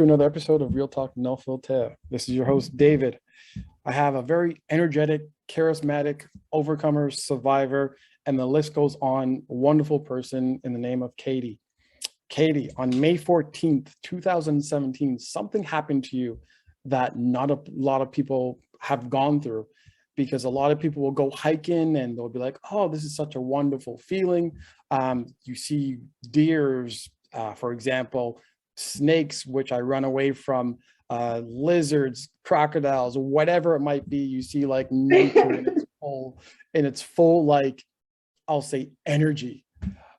to another episode of Real Talk No Filtre. This is your host, David. I have a very energetic, charismatic overcomer, survivor, and the list goes on, a wonderful person in the name of Katy. Katy, on May 14th, 2017, something happened to you that not a lot of people have gone through, because a lot of people will go hiking and they'll be like, oh, this is such a wonderful feeling. You see deers, for example, snakes, which I run away from, lizards, crocodiles, whatever it might be. You see like nature in its full, like, I'll say energy,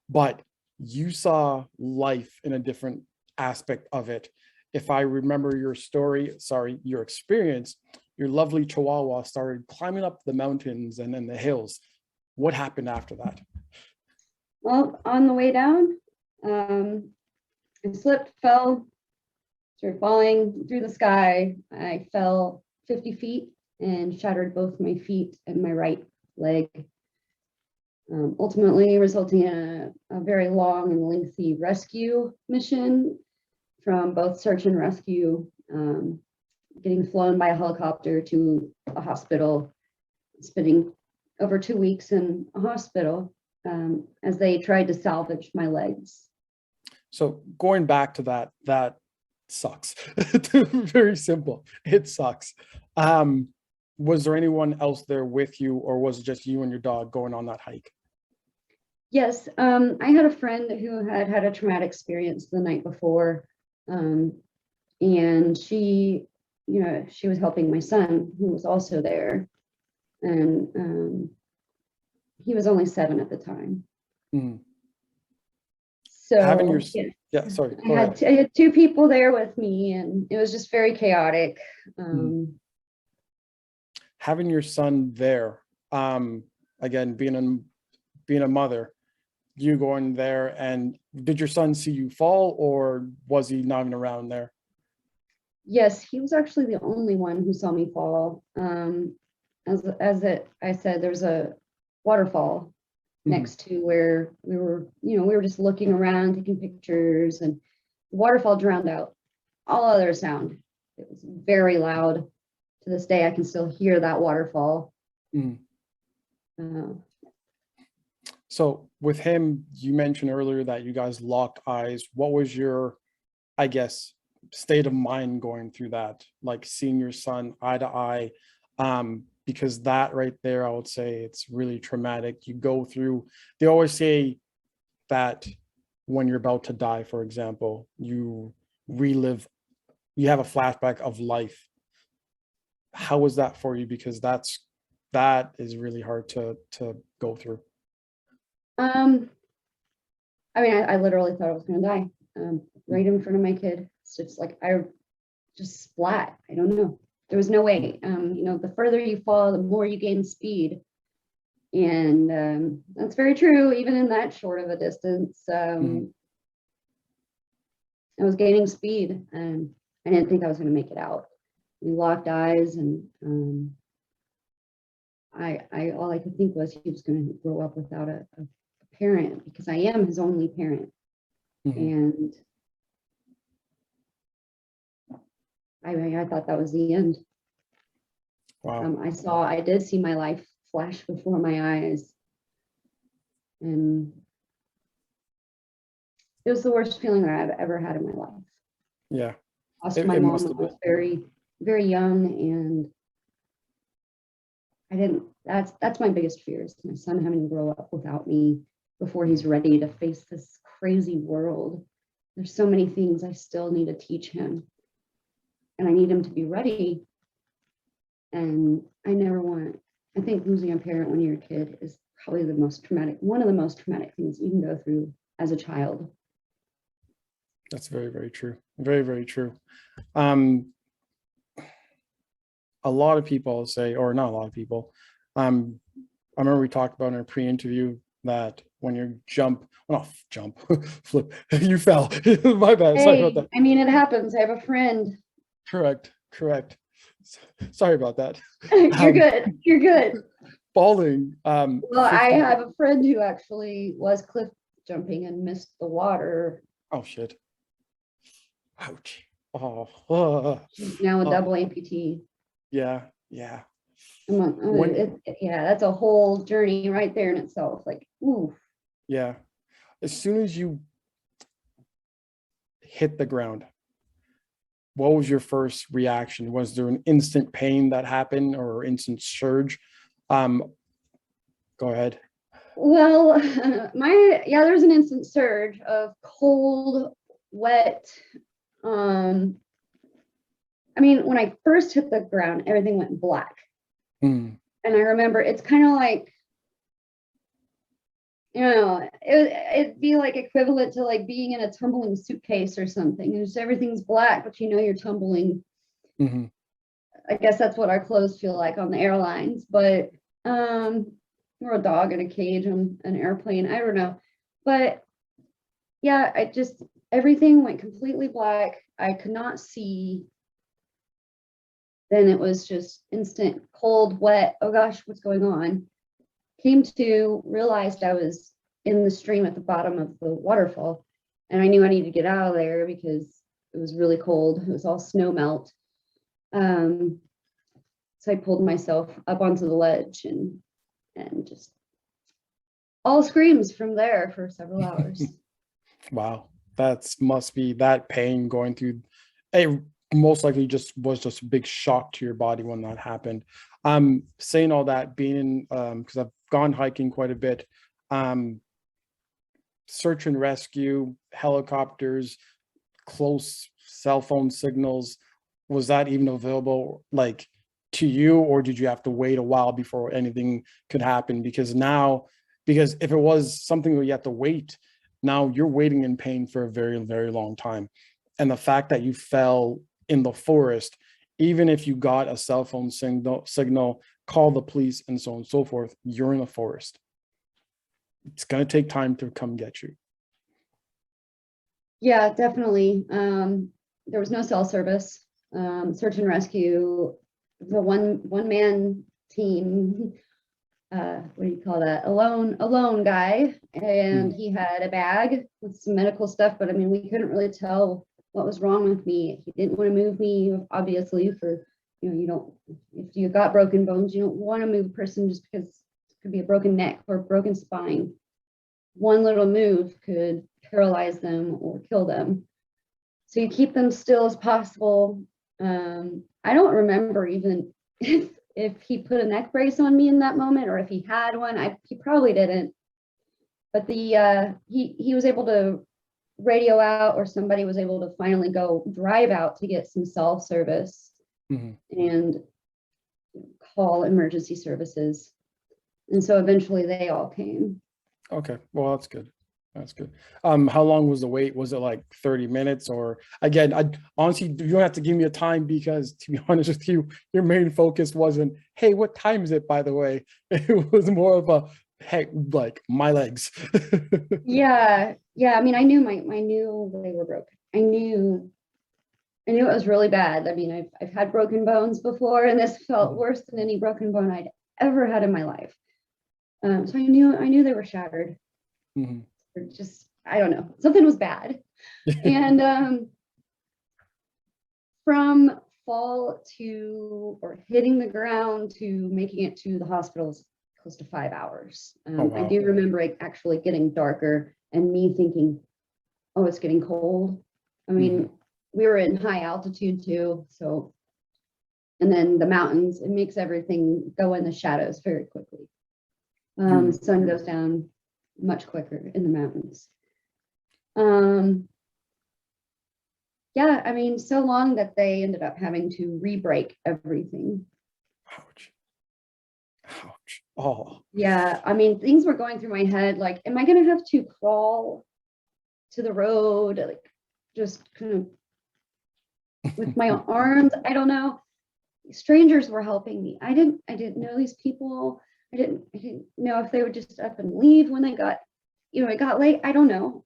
but you saw life in a different aspect of it. If I remember your story, your experience, your lovely Chihuahua started climbing up the mountains and then the hills. What happened after that? Well, on the way down, I slipped, fell, started falling through the sky. I fell 50 feet and shattered both my feet and my right leg, ultimately resulting in a very long and lengthy rescue mission from both search and rescue, getting flown by a helicopter to a hospital, spending over 2 weeks in a hospital as they tried to salvage my legs. So going back to that sucks. Very simple. It sucks. Was there anyone else there with you, or was it just you and your dog going on that hike? Yes, I had a friend who had had a traumatic experience the night before, and she was helping my son, who was also there, and he was only 7 at the time. Mm. So having your yeah, sorry, I had 2 people there with me, and it was just very chaotic. Having your son there, again, being a mother, you going there, and did your son see you fall, or was he not even around there? Yes, he was actually the only one who saw me fall. I said, there's a waterfall next to where we were just looking around, taking pictures, and the waterfall drowned out all other sound. It was very loud. To this day, I can still hear that waterfall. So with him, you mentioned earlier that you guys locked eyes. What was your, I guess, state of mind going through that, like seeing your son eye to eye? Because that right there, I would say it's really traumatic. You go through, they always say that when you're about to die, for example, you relive, you have a flashback of life. How was that for you? Because that is really hard to go through. I mean, I literally thought I was going to die, right in front of my kid. It's just like, I just splat. I don't know. There was no way. The further you fall, the more you gain speed. And that's very true, even in that short of a distance. I was gaining speed, and I didn't think I was going to make it out. We locked eyes, and all I could think was he was going to grow up without a parent, because I am his only parent. And I thought that was the end. Wow. I did see my life flash before my eyes, and it was the worst feeling that I've ever had in my life. Yeah. Lost my mom when I was very, very young, and I didn't. That's my biggest fear, is my son having to grow up without me before he's ready to face this crazy world. There's so many things I still need to teach him, and I need him to be ready. And I think losing a parent when you're a kid is probably one of the most traumatic things you can go through as a child. That's very, very true. Very, very true. A lot of people say, or not a lot of people, I remember we talked about in a pre-interview that when you flip, you fell. My bad. Hey, sorry about that. I mean, it happens. I have a friend. Correct. Sorry about that. You're good. Falling. Well, I have a friend who actually was cliff jumping and missed the water. Oh shit. Ouch. Oh, She's now a oh, double amputee. yeah, yeah. When, Yeah, that's a whole journey right there in itself. Like, ooh. yeah, as soon as you hit the ground, what was your first reaction? Was there an instant pain that happened or instant surge? Um, Go ahead. Well, there's an instant surge of cold, wet. Um, I mean, when I first hit the ground, everything went black. Mm, And I remember it's kind of like, it'd be like equivalent to like being in a tumbling suitcase or something. And just everything's black, but you're tumbling. mm-hmm. I guess that's what our clothes feel like on the airlines, but or a dog in a cage on an airplane. I don't know. But yeah, everything went completely black. I could not see. Then it was just instant cold, wet. Oh gosh, what's going on? Came to, realized I was in the stream at the bottom of the waterfall. And I knew I needed to get out of there because it was really cold. It was all snow melt. So I pulled myself up onto the ledge and just all screams from there for several hours. Wow, must be that pain going through. It most likely was a big shock to your body when that happened. Saying all that, being because I've gone hiking quite a bit, search and rescue, helicopters, close cell phone signals, was that even available like to you, or did you have to wait a while before anything could happen? Because if it was something where you have to wait, now you're waiting in pain for a very, very long time. And the fact that you fell in the forest, even if you got a cell phone signal, call the police and so on and so forth, you're in the forest. It's going to take time to come get you. Yeah, definitely. There was no cell service. Search and rescue, the one man team. What do you call that? Alone guy, and he had a bag with some medical stuff. But I mean, we couldn't really tell what was wrong with me. He didn't want to move me, obviously. For you don't. If you got broken bones, you don't want to move a person just because it could be a broken neck or a broken spine. One little move could paralyze them or kill them. So you keep them still as possible. I don't remember even if he put a neck brace on me in that moment or if he had one. He probably didn't. But he was able to radio out, or somebody was able to finally go drive out to get some cell service and call emergency services. And so eventually they all came. Okay, well, that's good. That's good. How long was the wait? Was it like 30 minutes? Or again, I honestly, you don't have to give me a time, because to be honest with you, your main focus wasn't, hey, what time is it, by the way? It was more of a, hey, like my legs. Yeah. I mean, I knew they were broken. I knew it was really bad. I mean, I've had broken bones before, and this felt worse than any broken bone I'd ever had in my life. So I knew they were shattered. Or just, I don't know, something was bad. And from fall to, or hitting the ground to making it to the hospital is close to 5 hours. Oh, wow. I do remember it actually getting darker and me thinking, oh, it's getting cold. I mean, we were in high altitude too. So, and then the mountains, it makes everything go in the shadows very quickly. The sun goes down much quicker in the mountains. Yeah, I mean, so long that they ended up having to re-break everything. Ouch. Oh. Yeah, I mean, things were going through my head, like, am I gonna have to crawl to the road, like, just kind of with my arms? I don't know. Strangers were helping me. I didn't know these people. I didn't know if they would just up and leave when they got, it got late. I don't know.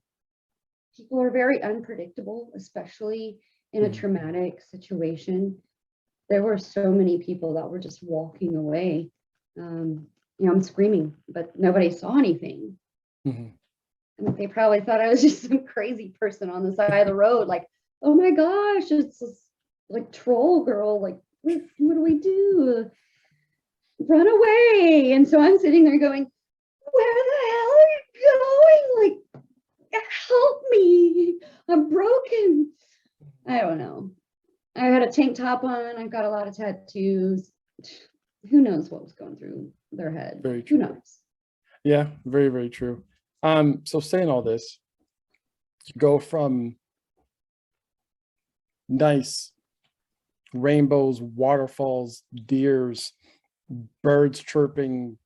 People are very unpredictable, especially in a traumatic situation. There were so many people that were just walking away. I'm screaming, but nobody saw anything. I mean, they probably thought I was just some crazy person on the side of the road, like, oh my gosh, it's this, like troll girl, like what do we do? Run away. And so I'm sitting there going, where the hell are you going? Like, help me. I'm broken. I don't know. I had a tank top on. I've got a lot of tattoos. Who knows what was going through their head? Very Who true. knows? Yeah, very, very true. So saying all this, you go from nice rainbows, waterfalls, deers, birds chirping,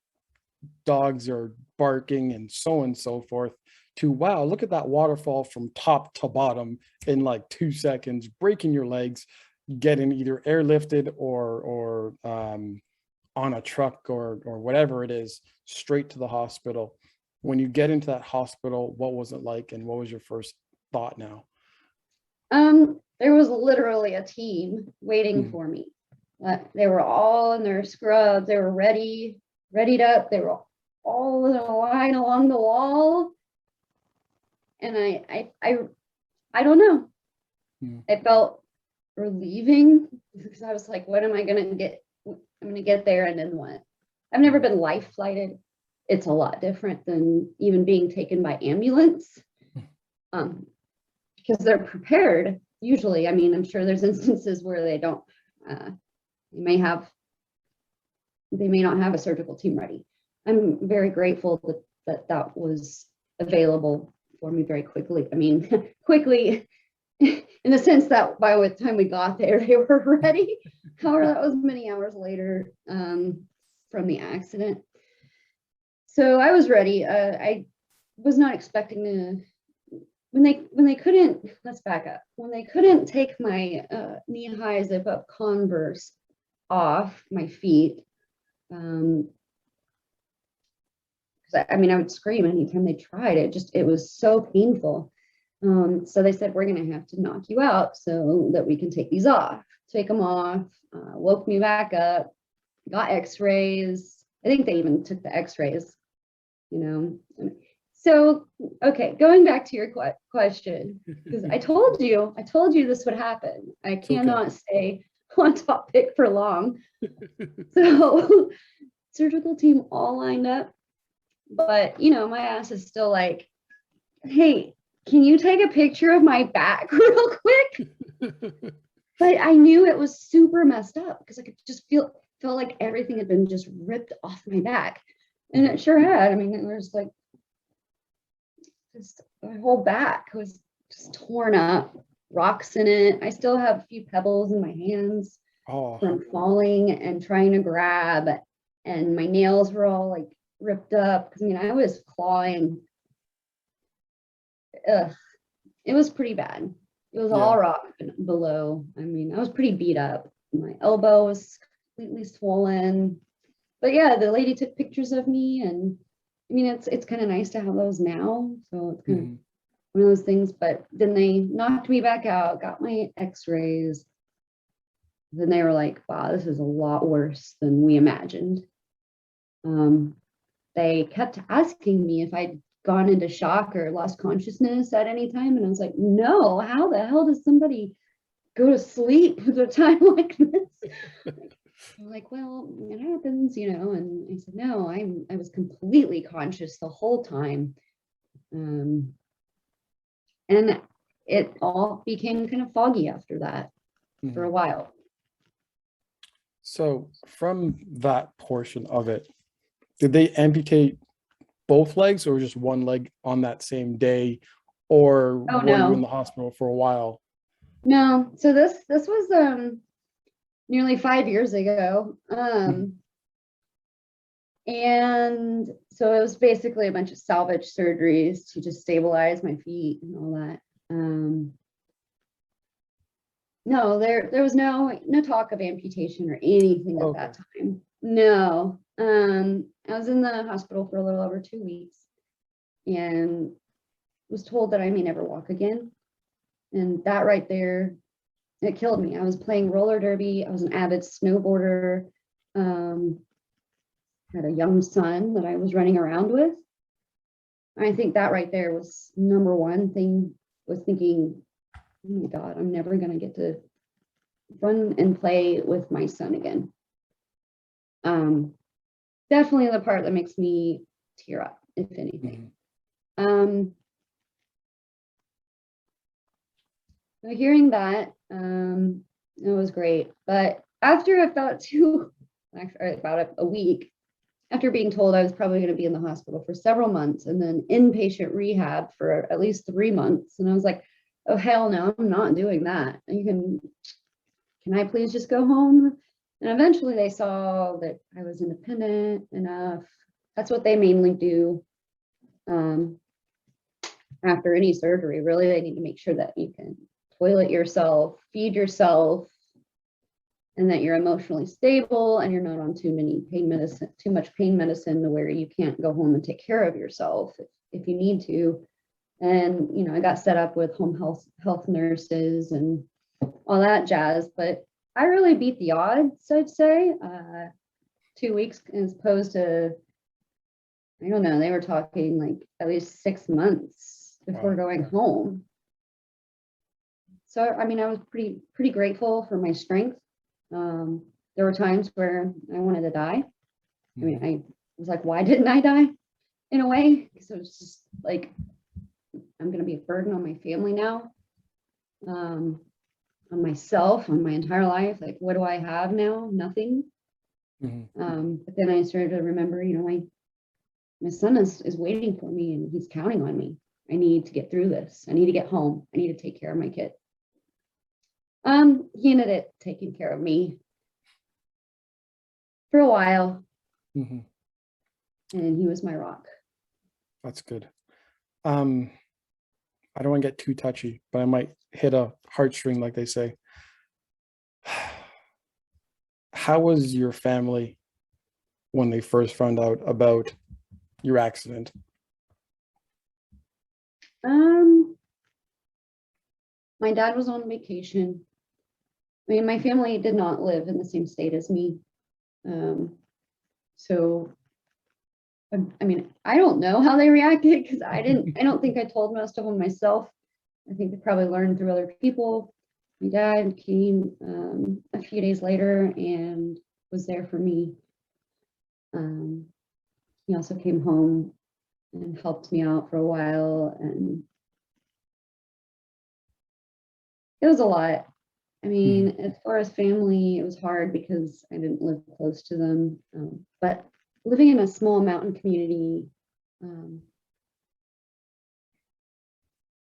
dogs are barking, and so forth, to wow, look at that waterfall from top to bottom in like 2 seconds, breaking your legs, getting either airlifted or on a truck or whatever it is, straight to the hospital. When you get into that hospital, what was it like, and what was your first thought now? There was literally a team waiting for me. They were all in their scrubs. They were readied up. They were all in a line along the wall. And I don't know. I felt relieving because I was like, what am I gonna get? I'm gonna get there and then what? I've never been life flighted. It's a lot different than even being taken by ambulance. Because they're prepared usually. I mean, I'm sure there's instances where they don't, they may not have a surgical team ready. I'm very grateful that was available for me very quickly. I mean, quickly in the sense that by the time we got there, they were ready. However, that was many hours later from the accident. So I was ready. I was not expecting to, when they couldn't, let's back up. When they couldn't take my knee-high zip-up Converse off my feet, I mean, I would scream anytime they tried it. It was so painful. So they said, we're going to have to knock you out so that we can take these off. Take them off, woke me back up, got x-rays. I think they even took the x-rays, you know. So, okay, going back to your question, because I told you this would happen. I cannot stay on topic for long. So, surgical team all lined up. But, you know, my ass is still like, hey, can you take a picture of my back real quick? But I knew it was super messed up because I could just felt like everything had been just ripped off my back. And it sure had. I mean, it was like, just my whole back was just torn up, rocks in it. I still have a few pebbles in my hands from falling and trying to grab. And my nails were all like ripped up. I mean, I was clawing. Ugh. It was pretty bad. It was all rock below. I mean, I was pretty beat up. My elbow was completely swollen. But yeah, the lady took pictures of me, and I mean, it's kind of nice to have those now. So it's kind of one of those things. But then they knocked me back out, got my x-rays. Then they were like, wow, this is a lot worse than we imagined. They kept asking me if I'd gone into shock or lost consciousness at any time. And I was like, no, how the hell does somebody go to sleep at a time like this? I'm like, well, it happens, you know. And I said, no, I was completely conscious the whole time. And it all became kind of foggy after that for a while. So from that portion of it, did they amputate both legs or just one leg on that same day, or were you in the hospital for a while? No, so this was nearly 5 years ago. And so it was basically a bunch of salvage surgeries to just stabilize my feet and all that. No, there was no talk of amputation or anything at that time. No. I was in the hospital for a little over 2 weeks and was told that I may never walk again. And that right there, it killed me. I was playing roller derby. I was an avid snowboarder. Had a young son that I was running around with. I think that right there was number one thing, was thinking, oh my God, I'm never going to get to run and play with my son again. Definitely the part that makes me tear up, if anything. So hearing that, it was great. But after about a week, after being told I was probably going to be in the hospital for several months and then inpatient rehab for at least 3 months. And I was like, oh, hell no, I'm not doing that. Can I please just go home? And eventually they saw that I was independent enough. That's what they mainly do. After any surgery, really, they need to make sure that you can toilet yourself, feed yourself, and that you're emotionally stable and you're not on too much pain medicine to where you can't go home and take care of yourself if you need to. And, you know, I got set up with home health nurses and all that jazz, but I really beat the odds, I'd say. 2 weeks as opposed to, I don't know, they were talking like at least 6 months before going home. So, I mean, I was pretty grateful for my strength. There were times where I wanted to die. I mean, I was like, why didn't I die? In a way, because it was just like, I'm going to be a burden on my family now, on myself, on my entire life. Like, what do I have now? Nothing. But then I started to remember, you know, my son is waiting for me and he's counting on me. I need to get through this. I need to get home. I need to take care of my kid. He ended up taking care of me for a while, and he was my rock. That's good. I don't want to get too touchy, but I might hit a heartstring, like they say. How was your family when they first found out about your accident? My dad was on vacation. I mean, my family did not live in the same state as me. So, I mean, I don't know how they reacted because I don't think I told most of them myself. I think they probably learned through other people. My dad came a few days later and was there for me. He also came home and helped me out for a while, and it was a lot. I mean, as far as family, it was hard because I didn't live close to them. But living in a small mountain community,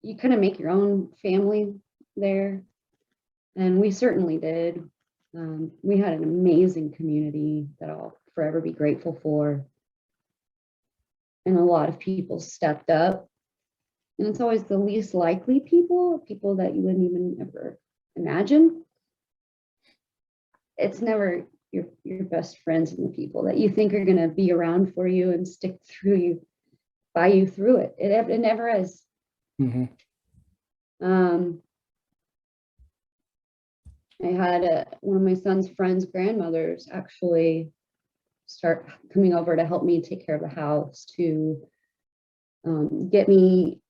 you kind of make your own family there. And we certainly did. We had an amazing community that I'll forever be grateful for. And a lot of people stepped up. And it's always the least likely people that you wouldn't even ever imagine. It's never your best friends and the people that you think are going to be around for you and stick by you through it. It never is. I had one of my son's friends' grandmothers actually start coming over to help me take care of the house, to get me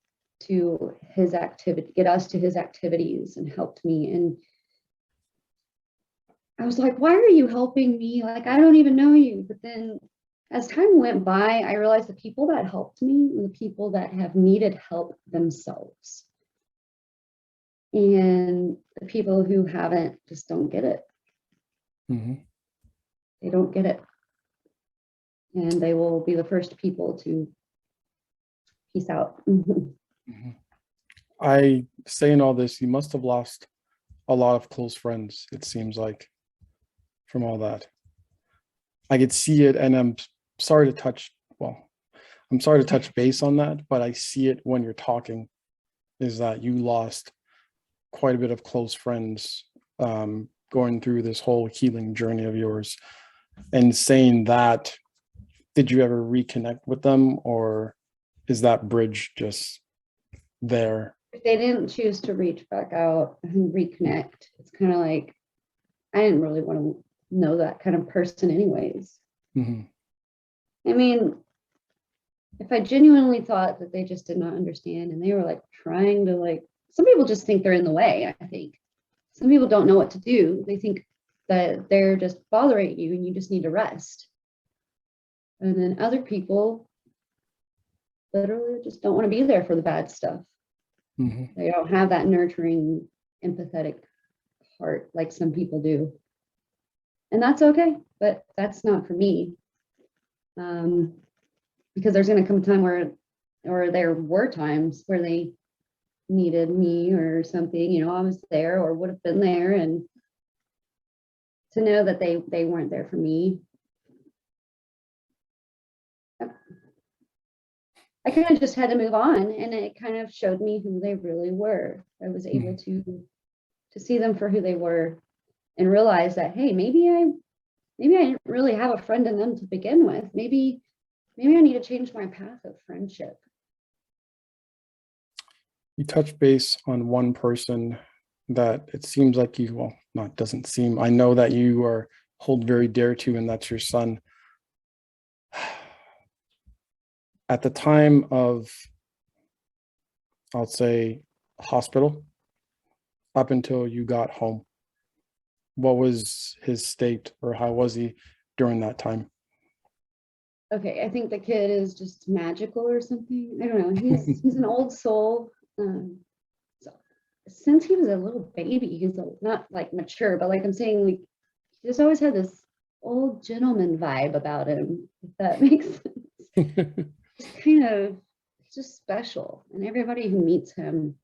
to his activity, get us to his activities, and helped me. And I was like, why are you helping me? Like, I don't even know you. But then as time went by, I realized the people that helped me were the people that have needed help themselves. And the people who haven't just don't get it. They don't get it. And they will be the first people to peace out. I saying all this, you must have lost a lot of close friends, it seems like, from all that. I could see it, and I'm sorry to touch base on that, but I see it when you're talking, is that you lost quite a bit of close friends going through this whole healing journey of yours. And saying that, did you ever reconnect with them, or is that bridge just there? If they didn't choose to reach back out and reconnect, it's kind of like, I didn't really want to know that kind of person anyways. I mean, if I genuinely thought that they just did not understand and they were like trying to like some people just think they're in the way, I think. Some people don't know what to do. They think that they're just bothering you and you just need to rest. And then other people literally just don't want to be there for the bad stuff. They don't have that nurturing, empathetic heart like some people do. And that's okay, but that's not for me. Because there's going to come a time where, or there were times where they needed me or something, you know, I was there or would have been there, and to know that they weren't there for me, I kind of just had to move on, and it kind of showed me who they really were. I was able to see them for who they were and realize that, hey, maybe I didn't really have a friend in them to begin with. Maybe I need to change my path of friendship. You touch base on one person that it seems like you, well, not doesn't seem, I know that you hold very dear to, and that's your son. At the time of, I'll say, hospital, up until you got home, what was his state, or how was he during that time? Okay, I think the kid is just magical or something. I don't know. He's an old soul. So since he was a little baby, he's not like mature, but like I'm saying, like he just always had this old gentleman vibe about him, if that makes sense. He's just special, and everybody who meets him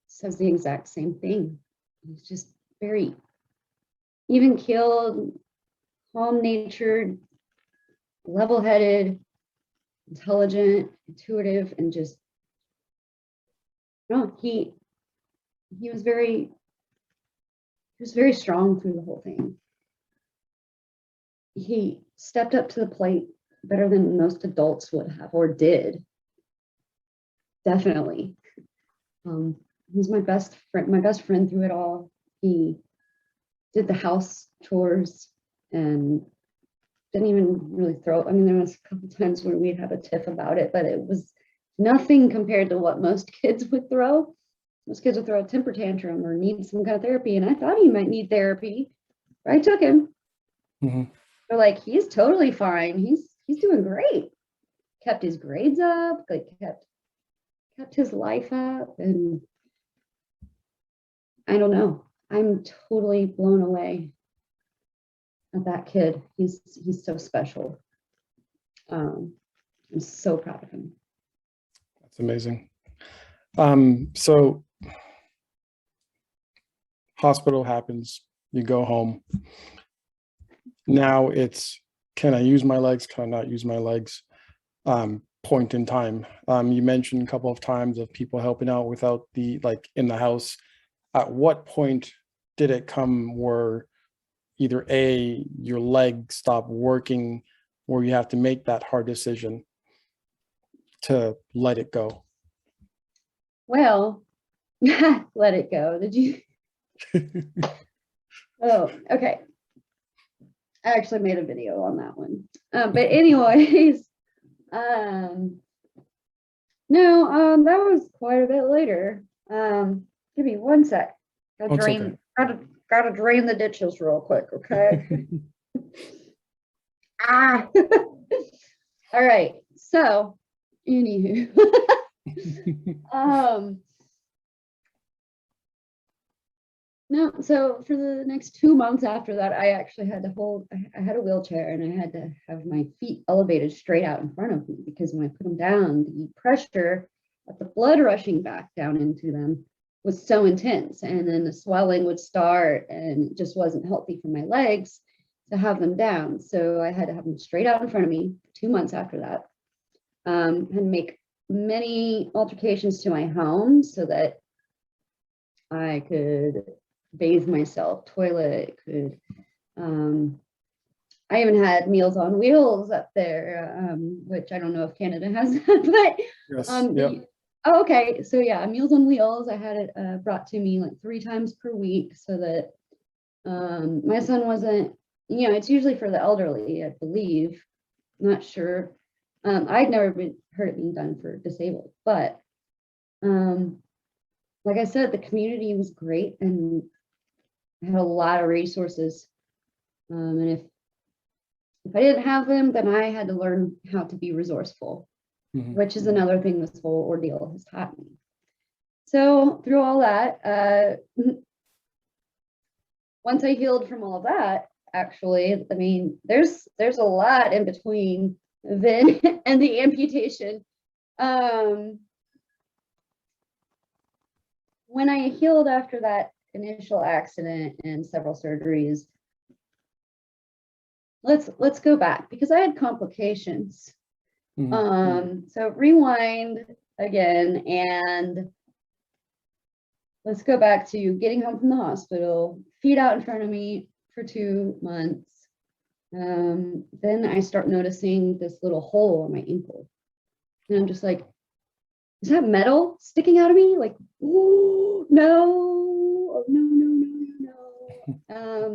says the exact same thing. He's just very even-keeled, calm-natured, level-headed, intelligent, intuitive, and just he was very strong through the whole thing. He stepped up to the plate better than most adults would have or did. Definitely. He's my best friend through it all. He did the house chores and didn't even really throw. I mean, there was a couple times where we'd have a tiff about it, but it was nothing compared to what most kids would throw. Most kids would throw a temper tantrum or need some kind of therapy, and I thought he might need therapy. I took him. They're like, he's totally fine. He's doing great. Kept his grades up, like kept his life up, and I don't know. I'm totally blown away at that kid. He's so special. I'm so proud of him. That's amazing. So hospital happens, you go home. Now it's, can I use my legs? Can I not use my legs? Point in time. You mentioned a couple of times of people helping out without the, like in the house. At what point did it come where either A, your leg stopped working, or you have to make that hard decision to let it go? Well, let it go. Did you? Oh, okay. I actually made a video on that one. But anyways, no, that was quite a bit later. Give me one sec. Gotta drain the ditches real quick, okay? All right. So, anywho, no, so for the next 2 months after that, I actually had to I had a wheelchair, and I had to have my feet elevated straight out in front of me, because when I put them down, the pressure of the blood rushing back down into them was so intense, and then the swelling would start, and it just wasn't healthy for my legs to have them down. So I had to have them straight out in front of me 2 months after that. And make many altercations to my home so that I could bathe myself, toilet, could I even had Meals on Wheels up there, which I don't know if Canada has that, but Yes, yep. Oh, okay. So yeah, Meals on Wheels, I had it brought to me like 3 times per week, so that my son wasn't, you know, it's usually for the elderly, I believe. I'm not sure. I'd never heard it being done for disabled, but like I said, the community was great and I had a lot of resources. And if I didn't have them, then I had to learn how to be resourceful, which is another thing this whole ordeal has taught me. So through all that, once I healed from all of that, actually, I mean, there's a lot in between then and the amputation. When I healed after that initial accident and several surgeries, let's go back because I had complications. So rewind again, and let's go back to getting home from the hospital, feet out in front of me for 2 months. Then I start noticing this little hole in my ankle. And I'm just like, is that metal sticking out of me? Like, ooh, no, oh, no.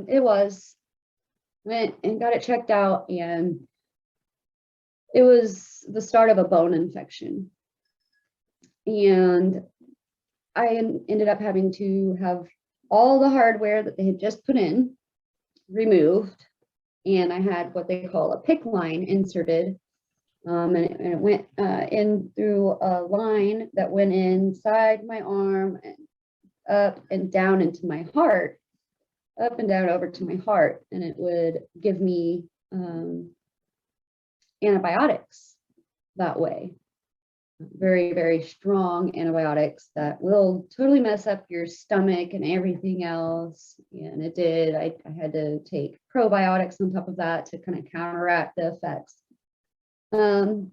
It was. Went and got it checked out, and it was the start of a bone infection. And I ended up having to have all the hardware that they had just put in removed, and I had what they call a PICC line inserted, and it went in through a line that went inside my arm and up and down into my heart, up and down over to my heart, and it would give me antibiotics that way. Very, very strong antibiotics that will totally mess up your stomach and everything else. And it did. I had to take probiotics on top of that to kind of counteract the effects. And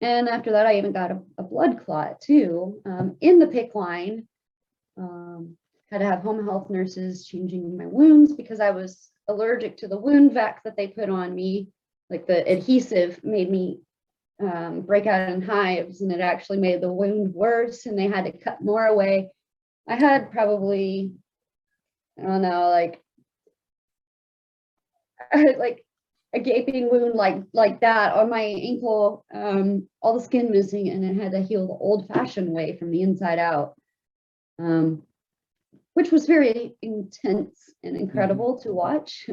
after that, I even got a blood clot too, in the PICC line. Had to have home health nurses changing my wounds because I was allergic to the wound vac that they put on me. Like the adhesive made me break out in hives, and it actually made the wound worse, and they had to cut more away. I had probably, I don't know, like a gaping wound like that on my ankle, all the skin missing, and it had to heal the old-fashioned way from the inside out, which was very intense and incredible to watch.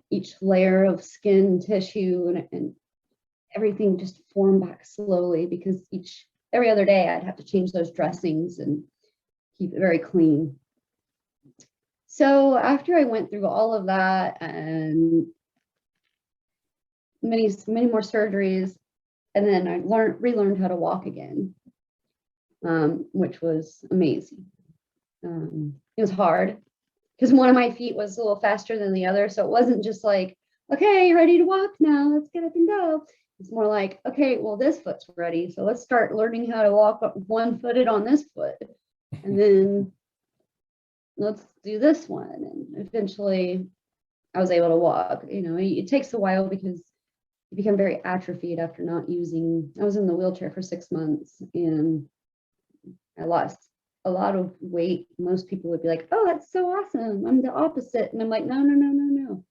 Each layer of skin tissue and everything just formed back slowly, because every other day I'd have to change those dressings and keep it very clean. So after I went through all of that and many more surgeries, and then I relearned how to walk again, which was amazing. It was hard because one of my feet was a little faster than the other, so it wasn't just like, okay, you're ready to walk now, let's get up and go. It's more like, okay, well, this foot's ready, so let's start learning how to walk one-footed on this foot, and then let's do this one. And eventually I was able to walk. You know, it takes a while because you become very atrophied after not using. I was in the wheelchair for 6 months, and I lost a lot of weight. Most people would be like, oh, that's so awesome, I'm the opposite. And I'm like, no.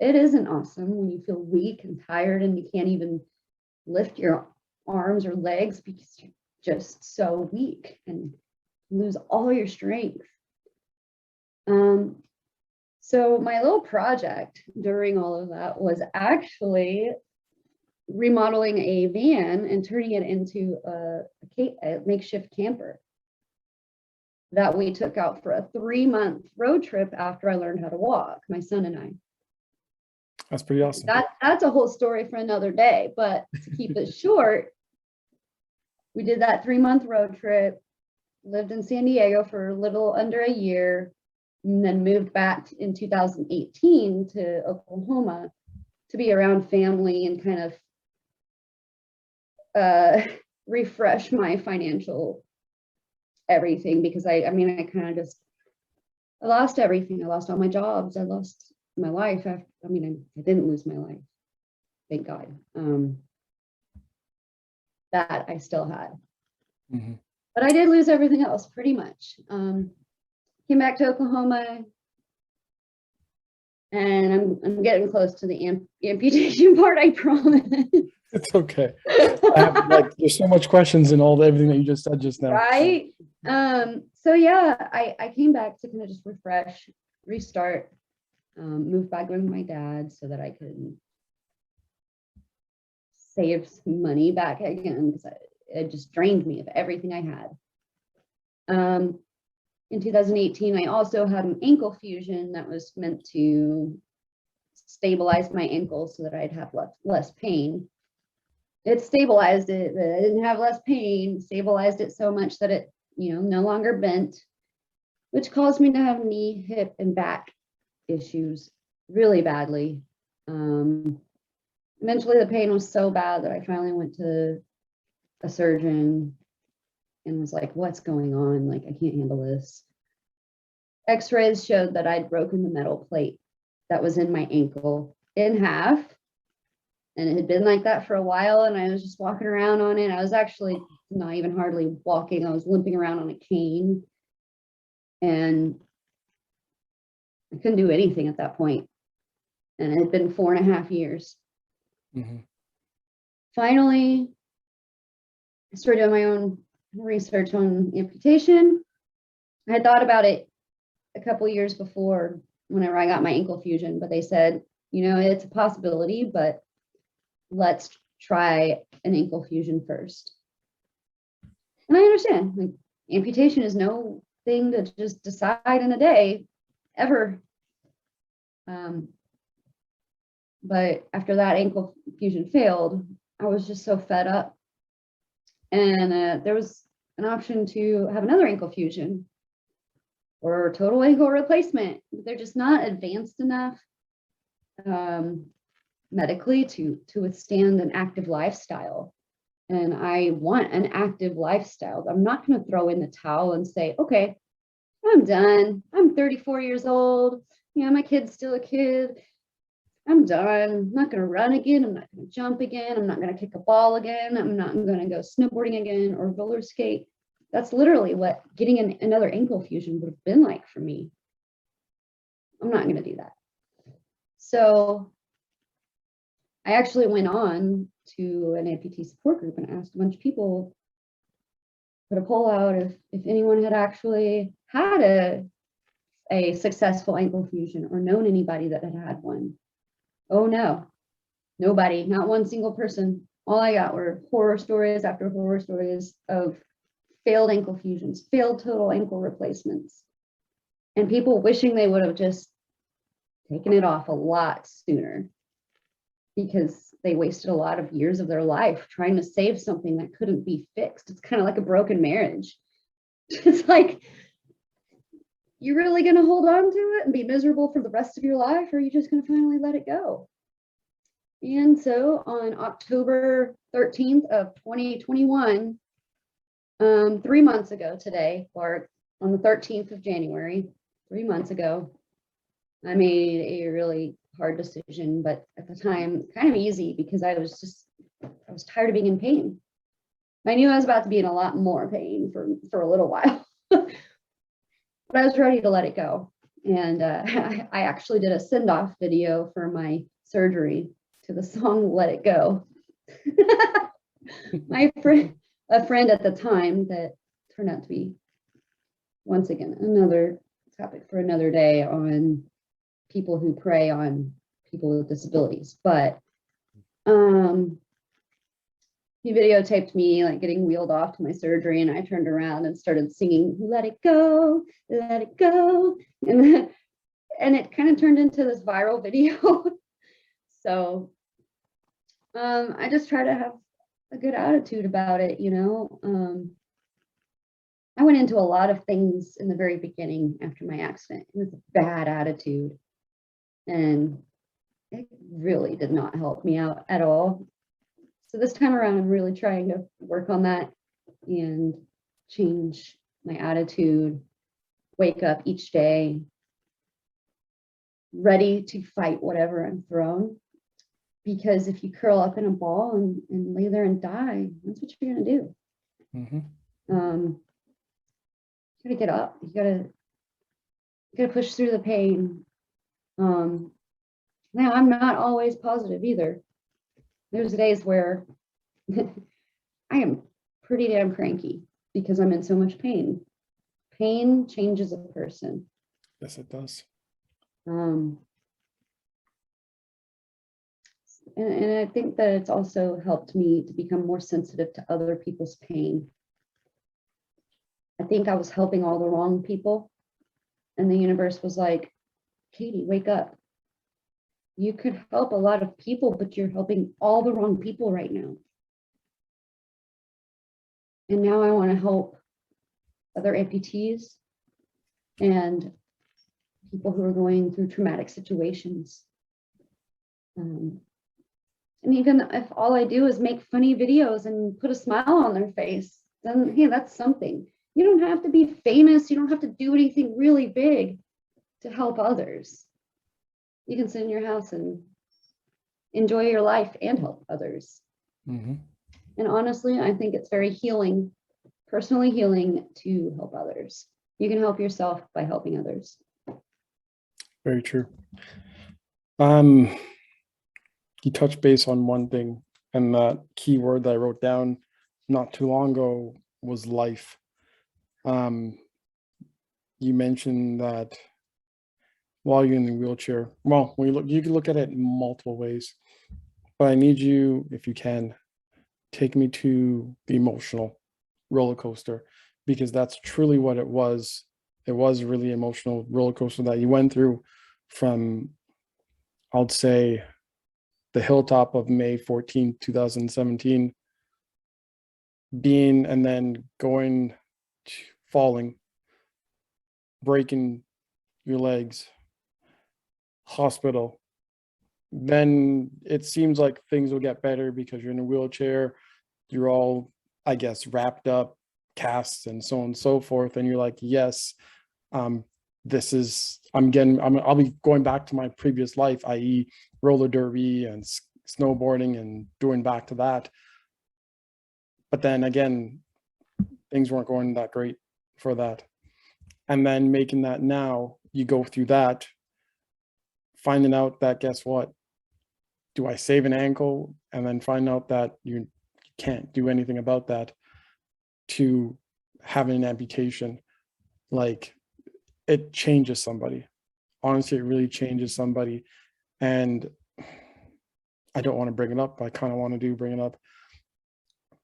It isn't awesome when you feel weak and tired and you can't even lift your arms or legs because you're just so weak and lose all your strength. So my little project during all of that was actually remodeling a van and turning it into a makeshift camper that we took out for a 3-month road trip after I learned how to walk, my son and I. That's pretty awesome. That's a whole story for another day, but to keep it short, we did that 3-month road trip, lived in San Diego for a little under a year, and then moved back in 2018 to Oklahoma to be around family and kind of refresh my financial everything, because I kind of just, I lost everything. I lost all my jobs. I lost my life. I didn't lose my life, thank God. That I still had. But I did lose everything else pretty much. Came back to Oklahoma, and I'm getting close to the amputation part, I promise. It's okay. There's so much questions in everything that you just said just now. Right. So yeah, I came back to kind of just refresh, restart, move back with my dad so that I could save some money back again, because it just drained me of everything I had. In 2018, I also had an ankle fusion that was meant to stabilize my ankle so that I'd have less pain. It stabilized it, but I didn't have less pain, stabilized it so much that it, no longer bent, which caused me to have knee, hip, and back issues really badly. Eventually the pain was so bad that I finally went to a surgeon and was like, what's going on? Like, I can't handle this. X-rays showed that I'd broken the metal plate that was in my ankle in half. And it had been like that for a while, and I was just walking around on it. I was actually not even hardly walking. I was limping around on a cane. And I couldn't do anything at that point. And it had been 4.5 years. Mm-hmm. Finally, I started doing my own research on amputation. I had thought about it a couple of years before whenever I got my ankle fusion, but they said, it's a possibility, but let's try an ankle fusion first. And I understand, like, amputation is no thing to just decide in a day, ever. But after that ankle fusion failed, I was just so fed up. And there was an option to have another ankle fusion or total ankle replacement. They're just not advanced enough medically to withstand an active lifestyle. And I want an active lifestyle. I'm not going to throw in the towel and say, okay, I'm done. I'm 34 years old. My kid's still a kid. I'm done. I'm not going to run again. I'm not going to jump again. I'm not going to kick a ball again. I'm not going to go snowboarding again or roller skate. That's literally what getting another ankle fusion would have been like for me. I'm not going to do that. So I actually went on to an amputee support group and asked a bunch of people, put a poll out if anyone had actually had a successful ankle fusion or known anybody that had had one. Oh no, nobody, not one single person. All I got were horror stories after horror stories of failed ankle fusions, failed total ankle replacements, and people wishing they would have just taken it off a lot sooner because they wasted a lot of years of their life trying to save something that couldn't be fixed. It's kind of like a broken marriage. It's like, you're really going to hold on to it and be miserable for the rest of your life, or are you just going to finally let it go? And so on October 13th of 2021, 3 months ago today, or on the 13th of January, 3 months ago, I made a really hard decision, but at the time kind of easy because I was tired of being in pain. I knew I was about to be in a lot more pain for a little while. But I was ready to let it go. And I actually did a send-off video for my surgery to the song Let It Go. A friend at the time that turned out to be, once again, another topic for another day on people who prey on people with disabilities. But he videotaped me like getting wheeled off to my surgery, and I turned around and started singing "Let It Go, Let It Go," and it kind of turned into this viral video. So I just try to have a good attitude about it, I went into a lot of things in the very beginning after my accident with a bad attitude, and it really did not help me out at all. So this time around, I'm really trying to work on that and change my attitude, wake up each day ready to fight whatever I'm thrown. Because if you curl up in a ball and lay there and die, that's what you're going to do. Mm-hmm. You got to get up. You got to push through the pain. Now, I'm not always positive either. There's days where I am pretty damn cranky because I'm in so much pain. Pain changes a person. Yes, it does. And I think that it's also helped me to become more sensitive to other people's pain. I think I was helping all the wrong people, and the universe was like, Katie, wake up. You could help a lot of people, but you're helping all the wrong people right now. And now I want to help other amputees and people who are going through traumatic situations. And even if all I do is make funny videos and put a smile on their face, then hey, that's something. You don't have to be famous. You don't have to do anything really big to help others. You can sit in your house and enjoy your life and help others. Mm-hmm. And honestly, I think it's very healing, personally healing to help others. You can help yourself by helping others. Very true. You touched base on one thing, and that key word that I wrote down not too long ago was life. You mentioned that while you're in the wheelchair, well, when you can look at it in multiple ways, but I need you, if you can, take me to the emotional roller coaster, because that's truly what it was. It was a really emotional roller coaster that you went through from, I'll say, the hilltop of May 14, 2017, being, and then going, falling, breaking your legs, hospital. Then it seems like things will get better because you're in a wheelchair, you're all, I guess, wrapped up, casts and so on and so forth. And you're like, yes, this is, I'll be going back to my previous life, i.e. roller derby and snowboarding and doing back to that. But then again, things weren't going that great for that. And then making that now, you go through that, finding out that, guess what? Do I save an ankle? And then find out that you can't do anything about that, to having an amputation. Like, it changes somebody. Honestly, it really changes somebody. And I don't want to bring it up, but I kind of want to bring it up,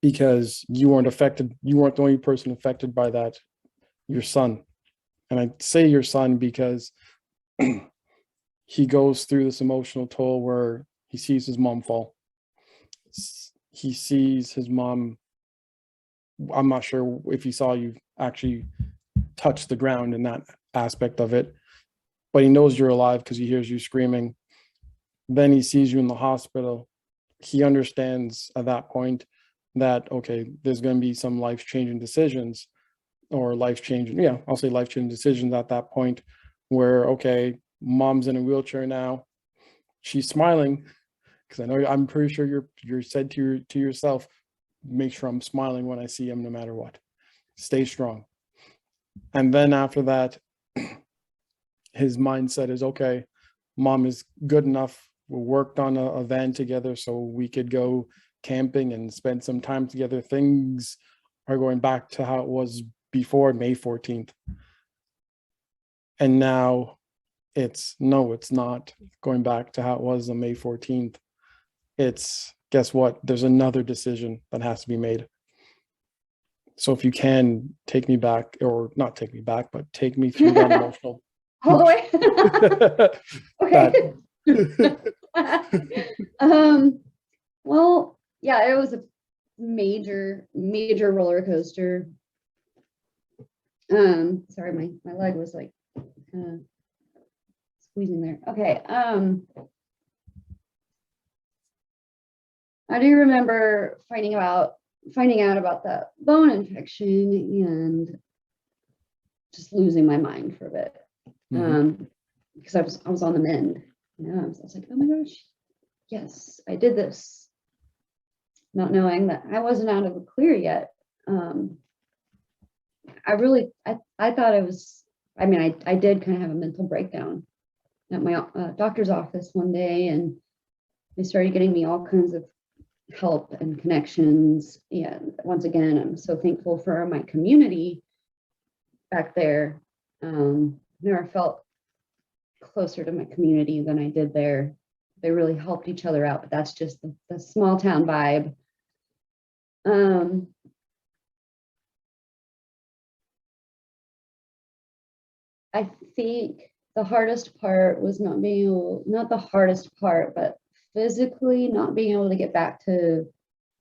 because you weren't affected. You weren't the only person affected by that. Your son. And I say your son because he goes through this emotional toll where he sees his mom fall. He sees his mom. I'm not sure if he saw you actually touch the ground in that aspect of it, but he knows you're alive because he hears you screaming. Then he sees you in the hospital. He understands at that point that, okay, there's going to be some life-changing decisions, or life-changing, yeah, I'll say life-changing decisions at that point, where, okay, mom's in a wheelchair now. She's smiling, because I know, I'm pretty sure you're said to yourself, make sure I'm smiling when I see him, no matter what. Stay strong. And then after that, his mindset is, okay, mom is good enough. We worked on a van together so we could go camping and spend some time together. Things are going back to how it was before May 14th. And now it's not going back to how it was on May 14th. It's, guess what? There's another decision that has to be made. So if you can take me back, or not take me back, but take me through that emotional. All the way. Okay. Well, yeah, it was a major roller coaster. Sorry, my leg was like squeezing there. Okay. I do remember finding out about that bone infection and just losing my mind for a bit. Because I was on the mend. Yeah, I was like, oh my gosh, yes, I did this. Not knowing that I wasn't out of the clear yet. I thought it was, I mean, I did kind of have a mental breakdown at my doctor's office one day, and they started getting me all kinds of help and connections. And once again, I'm so thankful for my community back there. Never felt closer to my community than I did there. They really helped each other out, but that's just the small town vibe. I think the hardest part was not the hardest part, but physically not being able to get back to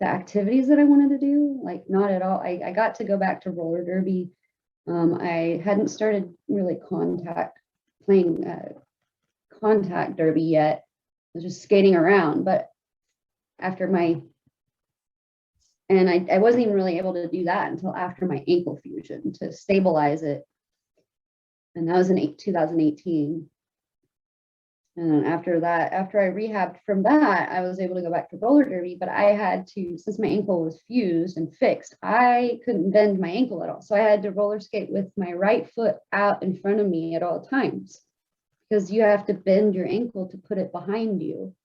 the activities that I wanted to do, like not at all. I got to go back to roller derby. I hadn't started really playing contact derby yet. I was just skating around, but after I wasn't even really able to do that until after my ankle fusion to stabilize it. And that was in 2018. And then after I rehabbed from that, I was able to go back to roller derby, but I had to, since my ankle was fused and fixed, I couldn't bend my ankle at all. So I had to roller skate with my right foot out in front of me at all times, because you have to bend your ankle to put it behind you.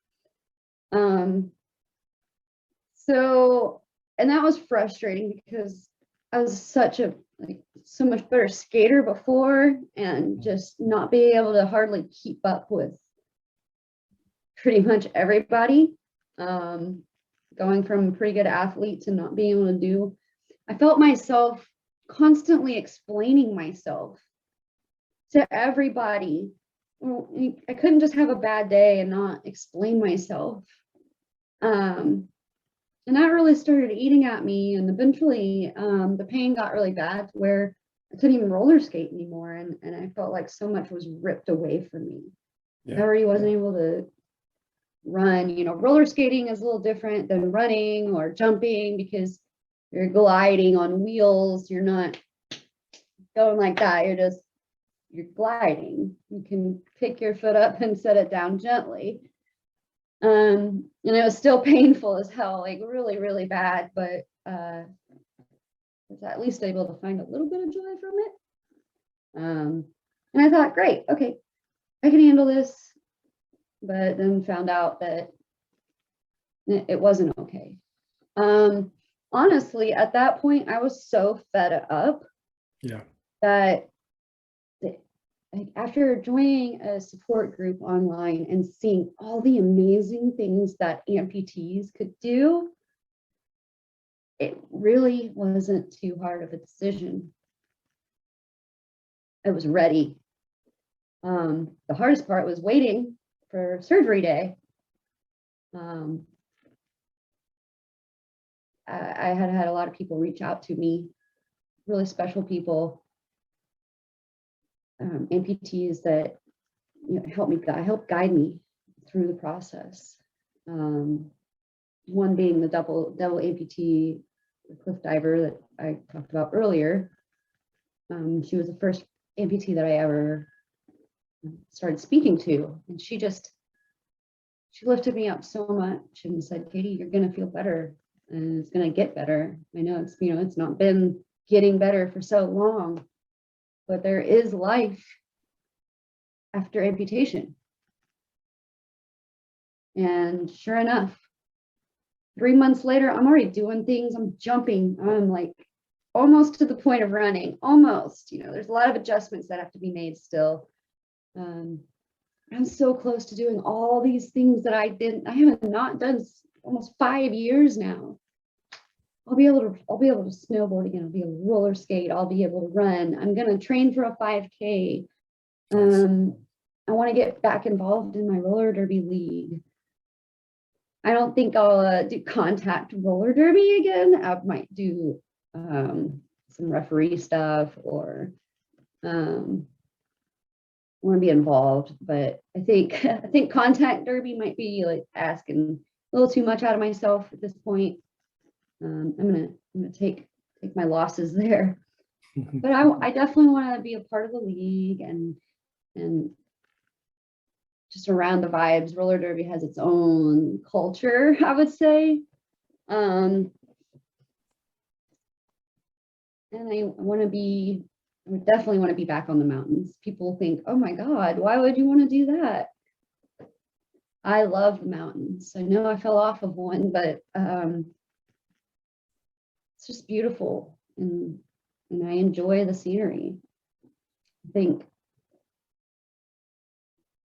So, and that was frustrating because I was so much better skater before, and just not being able to hardly keep up with pretty much everybody. Going from pretty good athlete to not being able to do, I felt myself constantly explaining myself to everybody. Well, I couldn't just have a bad day and not explain myself. And that really started eating at me. And eventually the pain got really bad where I couldn't even roller skate anymore. And I felt like so much was ripped away from me. Yeah. I already wasn't able to run. Roller skating is a little different than running or jumping because you're gliding on wheels. You're not going like that. You're gliding. You can pick your foot up and set it down gently. And it was still painful as hell, like really, really bad, but I was at least able to find a little bit of joy from it. And I thought, great, okay, I can handle this, but then found out that it wasn't okay. Honestly, at that point, I was so fed up that after joining a support group online and seeing all the amazing things that amputees could do, it really wasn't too hard of a decision. I was ready. The hardest part was waiting for surgery day. I had a lot of people reach out to me, really special people, amputees that help guide me through the process. One being the double amputee, the cliff diver that I talked about earlier. She was the first amputee that I ever started speaking to, and she lifted me up so much and said, "Katy, you're gonna feel better, and it's gonna get better. I know it's not been getting better for so long, but there is life after amputation." And sure enough, 3 months later, I'm already doing things. I'm jumping. I'm like almost to the point of running. Almost. There's a lot of adjustments that have to be made still. I'm so close to doing all these things that I haven't not done almost 5 years now. I'll be able to snowboard again. I'll be able to roller skate. I'll be able to run. I'm gonna train for a 5K. I want to get back involved in my roller derby league. I don't think I'll do contact roller derby again. I might do some referee stuff or want to be involved, but I think contact derby might be like asking a little too much out of myself at this point. I'm gonna take my losses there, but I definitely want to be a part of the league and just around the vibes. Roller derby has its own culture, I would say. And I would definitely want to be back on the mountains. People think, oh my God, why would you want to do that? I love the mountains. I know I fell off of one, but it's just beautiful, and I enjoy the scenery. I think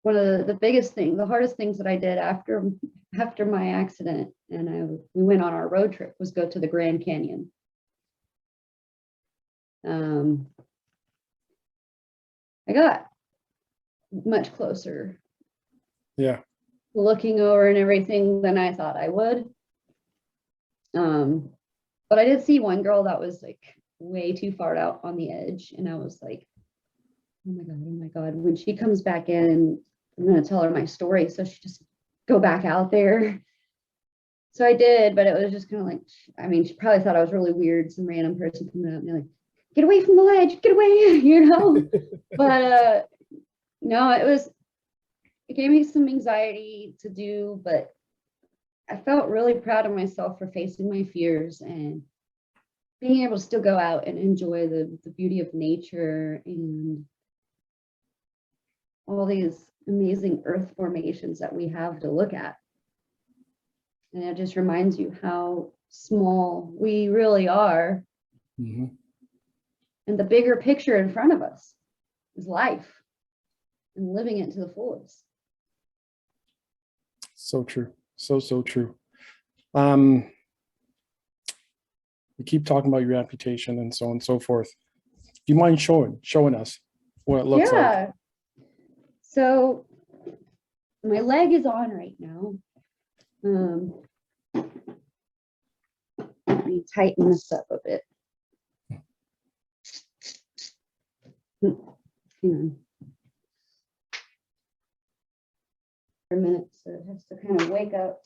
one of the biggest thing, the hardest things that I did after my accident, and we went on our road trip, was go to the Grand Canyon. I got much closer, Yeah. looking over and everything, than I thought I would. But I did see one girl that was like way too far out on the edge, and I was like, oh my God, when she comes back in, I'm gonna tell her my story, so she just go back out there. So I did, but it was just kind of like, I mean, she probably thought I was really weird, some random person coming up and like, get away from the ledge, get away, you know. But no, it gave me some anxiety to do, but I felt really proud of myself for facing my fears and being able to still go out and enjoy the beauty of nature and all these amazing earth formations that we have to look at. And it just reminds you how small we really are. Mm-hmm. And the bigger picture in front of us is life and living it to the fullest. So true. So true. We keep talking about your amputation and so on and so forth. Do you mind showing us what it looks like? So my leg is on right now. Let me tighten this up a bit. Hang on. For a minute, so it has to kind of wake up.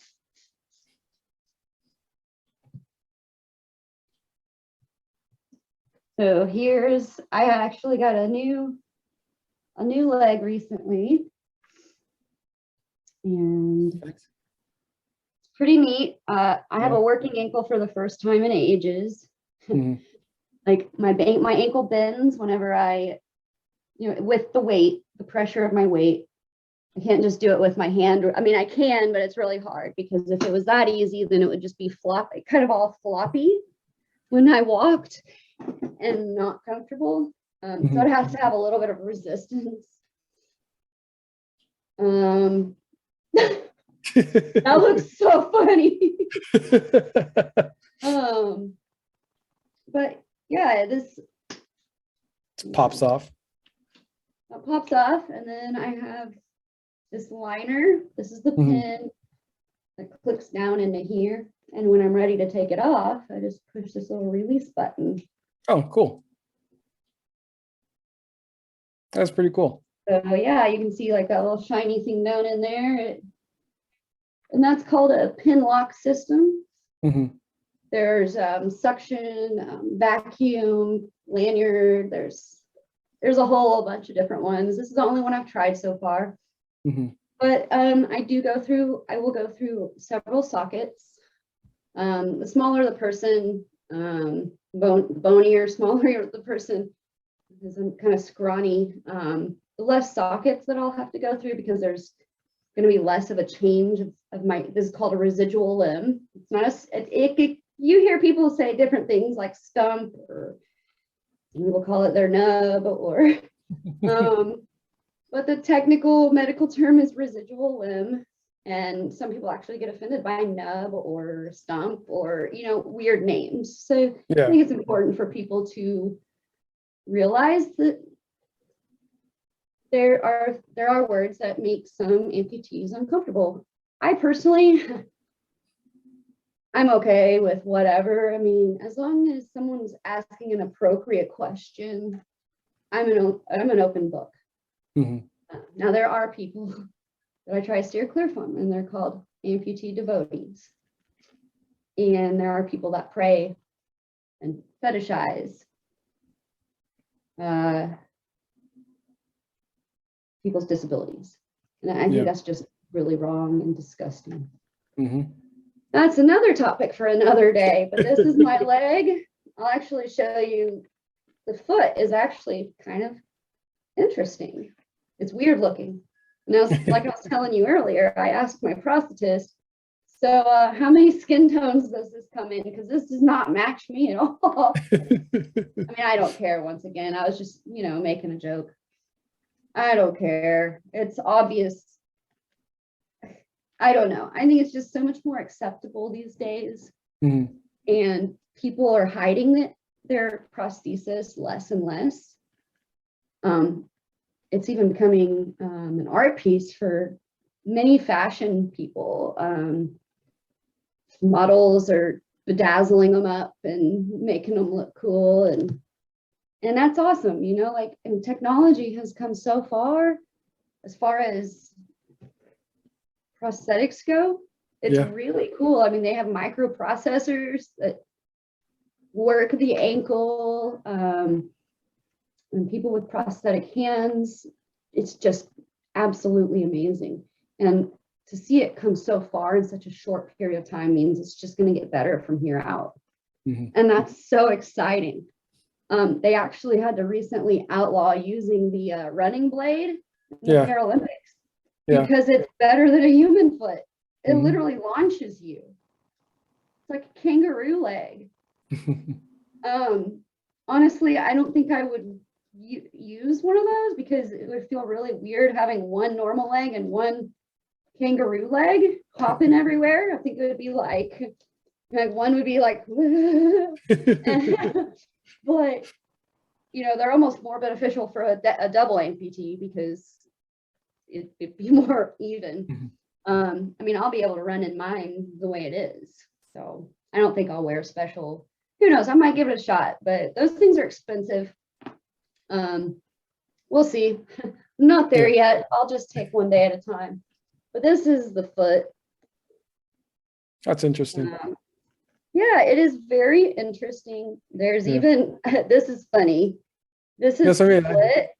So I actually got a new leg recently, and it's pretty neat. I have a working ankle for the first time in ages. Mm-hmm. Like my ankle bends whenever with the weight, the pressure of my weight. I can't just do it with my hand. I mean, I can, but it's really hard, because if it was that easy, then it would just be kind of all floppy when I walked and not comfortable. So it has to have a little bit of resistance. That looks so funny. But yeah, this pops off. It pops off, and then I have this liner. This is the pin that clicks down into here. And when I'm ready to take it off, I just push this little release button. Oh, cool. That's pretty cool. So yeah, you can see like that little shiny thing down in there. And that's called a pin lock system. Mm-hmm. There's suction, vacuum, lanyard. There's a whole bunch of different ones. This is the only one I've tried so far. Mm-hmm. But I will go through several sockets. The smaller the person, bonier, smaller the person, because I'm kind of scrawny, the less sockets that I'll have to go through, because there's going to be less of a change of my, this is called a residual limb. It's not you hear people say different things like stump, or we'll call it their nub, or but the technical medical term is residual limb. And some people actually get offended by nub or stump, or weird names. So yeah. I think it's important for people to realize that there are words that make some amputees uncomfortable. I personally, I'm okay with whatever. I mean, as long as someone's asking an appropriate question, I'm an open book. Mm-hmm. Now there are people that I try to steer clear from, and they're called amputee devotees. And there are people that pray and fetishize people's disabilities. And I think that's just really wrong and disgusting. Mm-hmm. That's another topic for another day, but this is my leg. I'll actually show you. The foot is actually kind of interesting. It's weird looking. Now, like I was telling you earlier, I asked my prosthetist, so how many skin tones does this come in? Because this does not match me at all. I mean, I don't care. Once again, I was just, making a joke. I don't care. It's obvious. I don't know. I think it's just so much more acceptable these days. Mhm. And people are hiding their prosthesis less and less. It's even becoming an art piece for many fashion people. Models are bedazzling them up and making them look cool, and that's awesome. And technology has come so far as prosthetics go. It's really cool. I mean, they have microprocessors that work the ankle, and people with prosthetic hands. It's just absolutely amazing. And to see it come so far in such a short period of time means it's just going to get better from here out. Mhm. And that's so exciting. They actually had to recently outlaw using the running blade in the Paralympics because it's better than a human foot. It literally launches you. It's like a kangaroo leg. Honestly, I don't think I would use one of those because it would feel really weird having one normal leg and one kangaroo leg hopping everywhere. I think it would be like one would be like, but they're almost more beneficial for a double amputee because it'd be more even. I mean, I'll be able to run in mine the way it is. So I don't think I'll wear special. Who knows? I might give it a shot, but those things are expensive. We'll see. Not there yet. I'll just take one day at a time. But this is the foot. That's interesting. Yeah, it is very interesting. There's even, this is funny. This is split.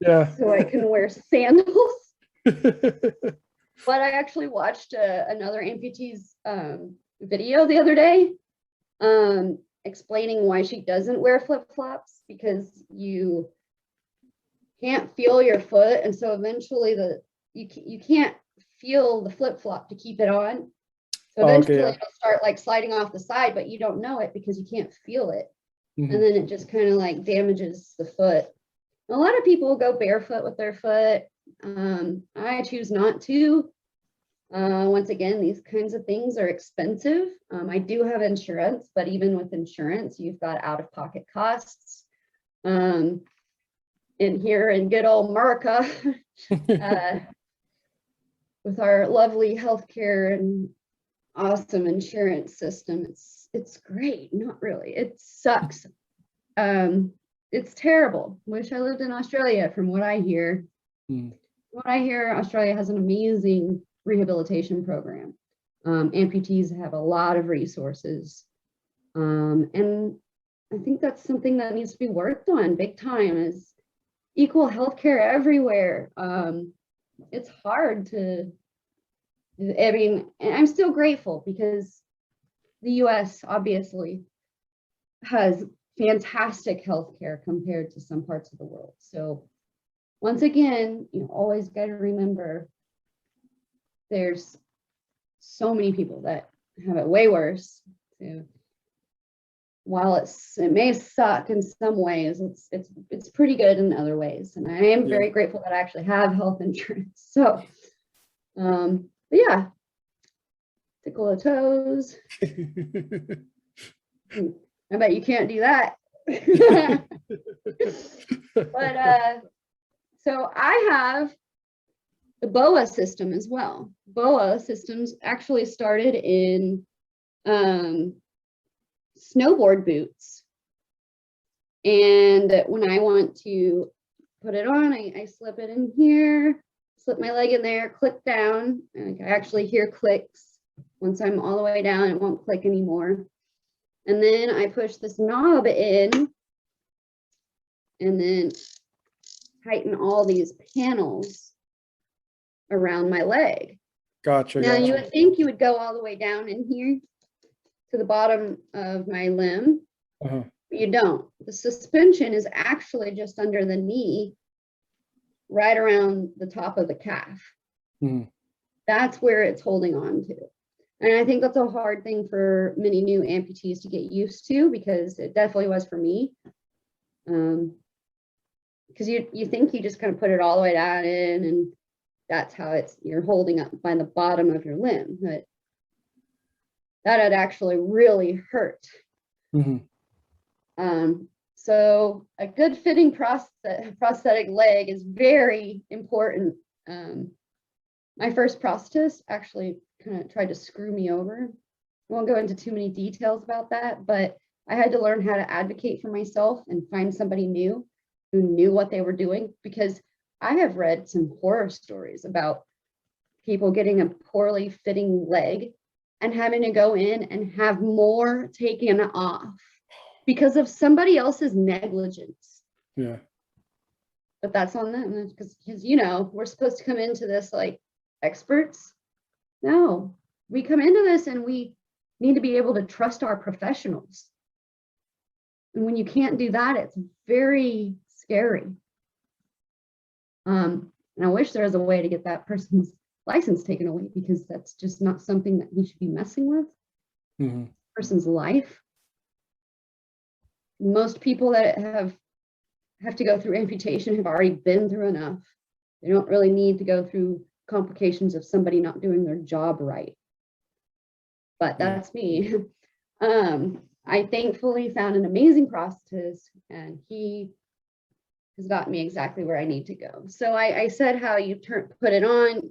So I can wear sandals. But I actually watched another amputee's video the other day explaining why she doesn't wear flip-flops, because you can't feel your foot, and so eventually you can't feel the flip-flop to keep it on. So eventually it'll start like sliding off the side, but you don't know it because you can't feel it. And then it just kind of like damages the foot. A lot of people go barefoot with their foot. I choose not to. Once again, these kinds of things are expensive. I do have insurance, but even with insurance, you've got out-of-pocket costs. And here in good old America, with our lovely healthcare and awesome insurance system, it's great. Not really. It sucks. It's terrible. Wish I lived in Australia. From what I hear, Australia has an amazing rehabilitation program. Amputees have a lot of resources, and I think that's something that needs to be worked on big time. Is equal healthcare everywhere. It's hard to. I mean, and I'm still grateful because the U.S. obviously has fantastic healthcare compared to some parts of the world. So once again, always got to remember there's so many people that have it way worse. So while it may suck in some ways, it's pretty good in other ways. And I am very grateful that I actually have health insurance. So but yeah, tickle the toes. I bet you can't do that. But so I have the Boa system as well. Boa systems actually started in snowboard boots. And when I want to put it on, I slip it in here, slip my leg in there, click down. And I actually hear clicks. Once I'm all the way down, it won't click anymore. And then I push this knob in and then tighten all these panels around my leg. Gotcha. Now you would think you would go all the way down in here to the bottom of my limb. But you don't. The suspension is actually just under the knee. right around the top of the calf. Mhm. That's where it's holding on to. And I think that's a hard thing for many new amputees to get used to, because it definitely was for me. Because you think you just kind of put it all the way down in, and that's how you're holding up by the bottom of your limb. But that had actually really hurt. Mhm. So a good fitting prosthetic leg is very important. My first prosthetist actually kind of tried to screw me over. I won't go into too many details about that, but I had to learn how to advocate for myself and find somebody new who knew what they were doing, because I have read some horror stories about people getting a poorly fitting leg and having to go in and have more taken off because of somebody else's negligence. Yeah. But that's on them, because you know, we're supposed to come into this like experts. No, we come into this and we need to be able to trust our professionals. And when you can't do that, it's very scary. And I wish there was a way to get that person's license taken away, because that's just not something that he should be messing with. Mhm. Person's life. Most people that have to go through amputation have already been through enough. They don't really need to go through complications of somebody not doing their job right. But that's me. I thankfully found an amazing prosthetist, and he has got me exactly where I need to go. So I said how you put it on,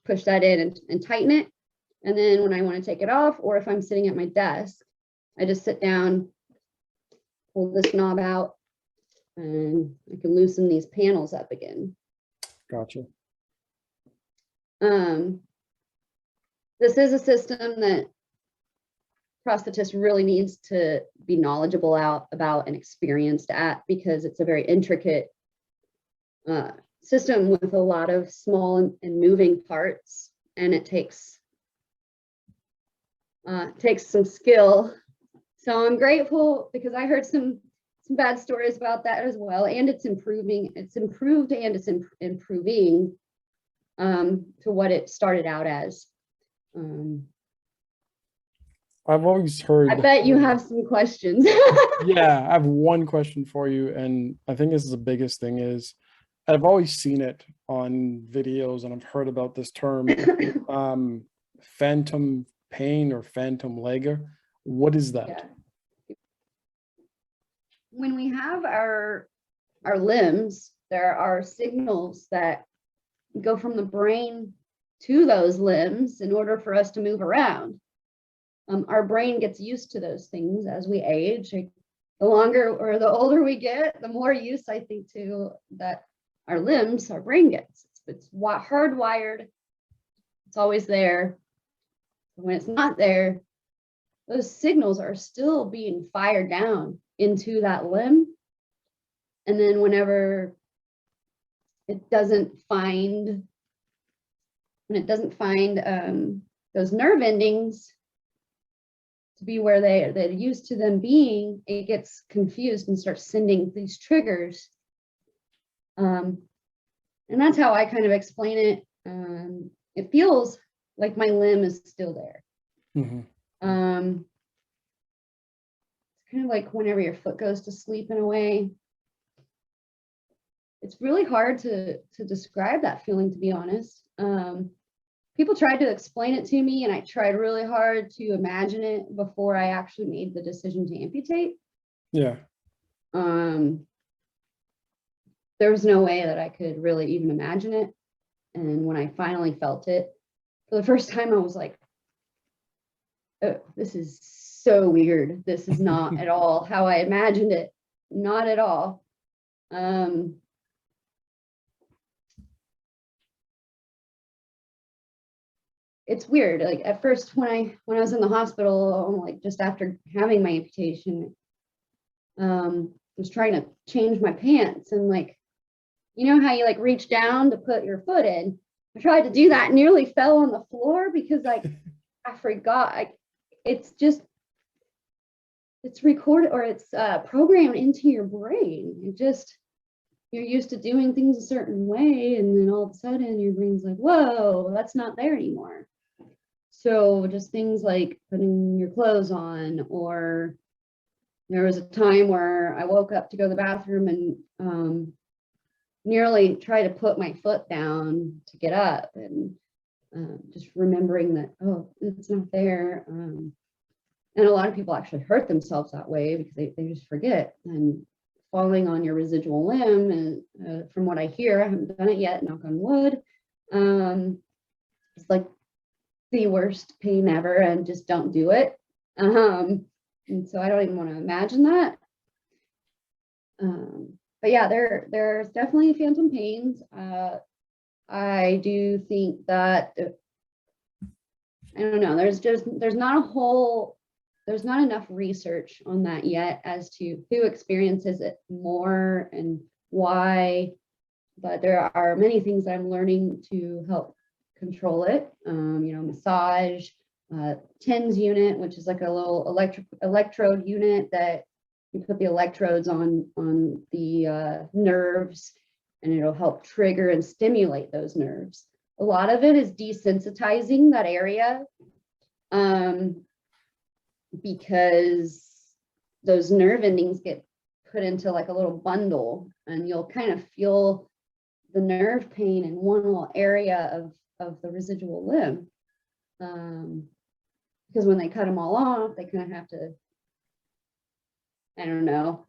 push that in and tighten it. And then when I want to take it off, or if I'm sitting at my desk, I just sit down, pull this knob out, and I can loosen these panels up again. Gotcha. This is a system that prosthetist really needs to be knowledgeable about and experienced at, because it's a very intricate system with a lot of small and moving parts, and it takes some skill. So I'm grateful, because I heard some bad stories about that as well, and it's improving. It's improved and it's improving to what it started out as. I've always heard. I bet you have some questions. Yeah, I have one question for you, and I think this is the biggest thing is I've always seen it on videos and I've heard about this term, phantom pain or phantom leg. What is that? Yeah. When we have our limbs, there are signals that go from the brain to those limbs in order for us to move around. Our brain gets used to those things as we age. Like, the longer or the older we get, the more use I think to that our limbs, our brain gets. It's hardwired. It's always there. When it's not there, those signals are still being fired down into that limb. And then whenever it doesn't find those nerve endings to be where they're used to them being, it gets confused and starts sending these triggers. And that's how I kind of explain it. It feels like my limb is still there. Mm-hmm. It's kind of like whenever your foot goes to sleep in a way. It's really hard to describe that feeling, to be honest. People tried to explain it to me, and I tried really hard to imagine it before I actually made the decision to amputate. Yeah. There was no way that I could really even imagine it. And when I finally felt it for the first time, I was like, oh, this is so weird. This is not at all how I imagined it. Not at all. It's weird. Like at first, when I was in the hospital, like just after having my amputation, was trying to change my pants, and like, you know how you like reach down to put your foot in. I tried to do that, nearly fell on the floor because like I forgot. It's recorded, or it's programmed into your brain. It just, you're used to doing things a certain way, and then all of a sudden your brain's like, whoa, that's not there anymore. So just things like putting your clothes on, or there was a time where I woke up to go to the bathroom and nearly try to put my foot down to get up, and just remembering that, oh, it's not there. And a lot of people actually hurt themselves that way because they just forget. And falling on your residual limb, and from what I hear, I haven't done it yet, knock on wood, it's like the worst pain ever, and just don't do it. And so I don't even want to imagine that. But yeah, there's definitely phantom pains. I do think that, I don't know, there's not enough research on that yet as to who experiences it more and why, but there are many things I'm learning to help control it. Massage, TENS unit, which is like a little electrode unit that you put the electrodes on the nerves, and it'll help trigger and stimulate those nerves. A lot of it is desensitizing that area, because those nerve endings get put into like a little bundle, and you'll kind of feel the nerve pain in one little area of the residual limb. Because when they cut them all off, they kind of have to, I don't know,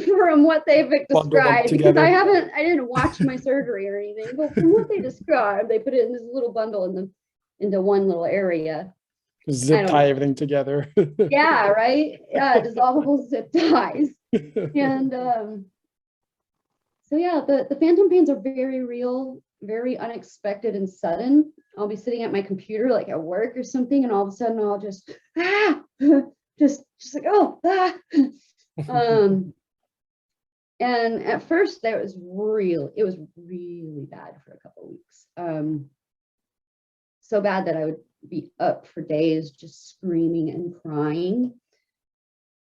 from what they've described, because I didn't watch my surgery or anything, but from what they described, they put it in this little bundle into one little area. Zip tie everything together. Yeah, right. Yeah, dissolvable zip ties. And so yeah, the phantom pains are very real, very unexpected and sudden. I'll be sitting at my computer, like at work or something, and all of a sudden I'll just just like, oh, and at first it was really bad for a couple of weeks. So bad that I would be up for days just screaming and crying.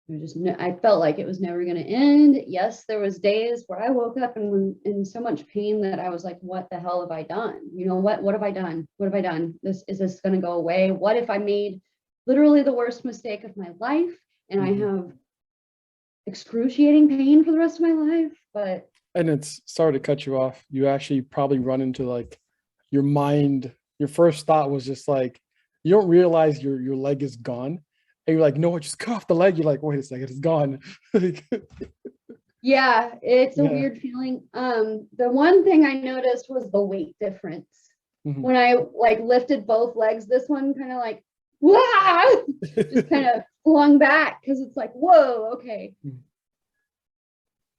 I felt like it was never going to end. Yes, there was days where I woke up and was in so much pain that I was like, what the hell have I done? What have I done? What have I done? Is this going to go away? What if I made literally the worst mistake of my life and I have excruciating pain for the rest of my life? And it's sorry to cut you off. You actually probably run into like your mind. Your first thought was just like, you don't realize your leg is gone. And you're like, no, just cut off the leg. You're like, wait a second, it's gone. Yeah, it's a weird feeling. The one thing I noticed was the weight difference. When I like lifted both legs, this one kind of like, wah! Just kind of flung back, because it's like, whoa, okay.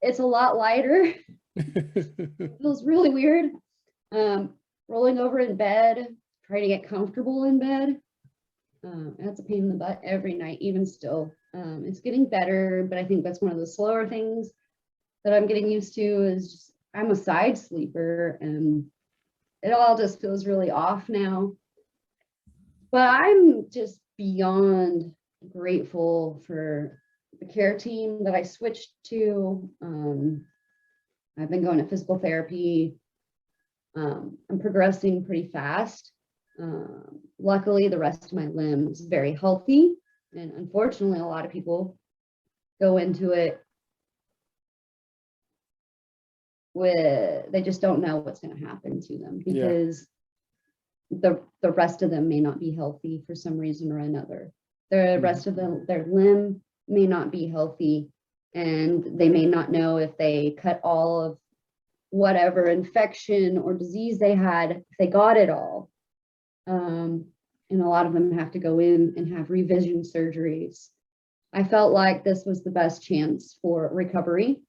It's a lot lighter. It feels really weird. Rolling over in bed, trying to get comfortable in bed. That's a pain in the butt every night, even still. It's getting better, but I think that's one of the slower things that I'm getting used to, is just, I'm a side sleeper, and it all just feels really off now. But I'm just beyond grateful for the care team that I switched to. I've been going to physical therapy. I'm progressing pretty fast. Luckily, the rest of my limb is very healthy, and unfortunately, a lot of people go into it with, they just don't know what's going to happen to them, because the rest of them may not be healthy for some reason or another. The rest of their limb may not be healthy, and they may not know if they cut all of whatever infection or disease they had, if they got it all. And a lot of them have to go in and have revision surgeries. I felt like this was the best chance for recovery.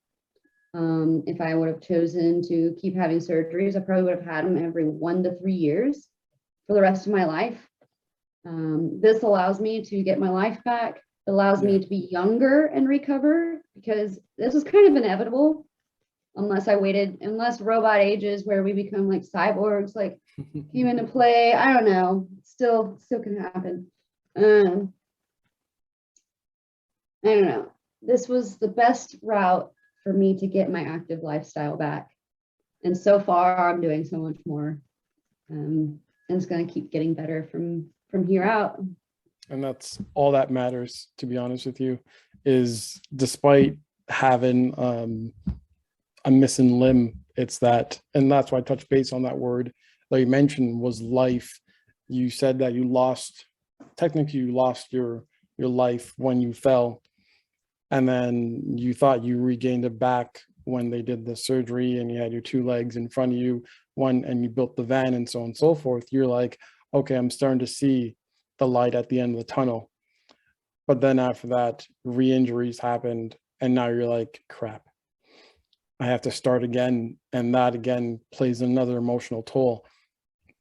If I would have chosen to keep having surgeries, I probably would have had them every 1 to 3 years for the rest of my life. This allows me to get my life back. It allows me to be younger and recover, because this is kind of inevitable unless robot ages where we become like cyborgs, like came into play. I don't know. Still can happen. I don't know. This was the best route for me to get my active lifestyle back. And so far I'm doing so much more. And it's going to keep getting better from here out. And that's all that matters, to be honest with you, is despite having a missing limb, it's that, and that's why I touched base on that word that you mentioned was life. You said that technically you lost your life when you fell, and then you thought you regained it back when they did the surgery and you had your two legs in front of you, and you built the van and so on and so forth. You're like, okay, I'm starting to see the light at the end of the tunnel. But then after that, re-injuries happened, and now you're like, crap, I have to start again. And that again plays another emotional toll.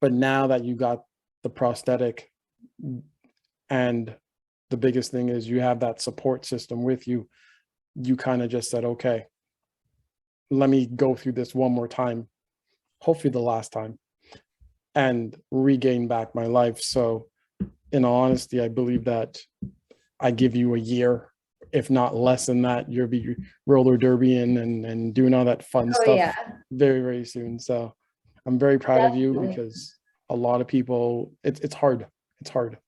But now that you got the prosthetic, and the biggest thing is you have that support system with you, you kind of just said, okay, let me go through this one more time, hopefully the last time, and regain back my life. So in all honesty, I believe that I give you a year, if not less than that, you'll be roller derbying and doing all that fun stuff Yeah. very, very soon. So I'm very proud of you, Definitely. because a lot of people, it's hard. It's hard.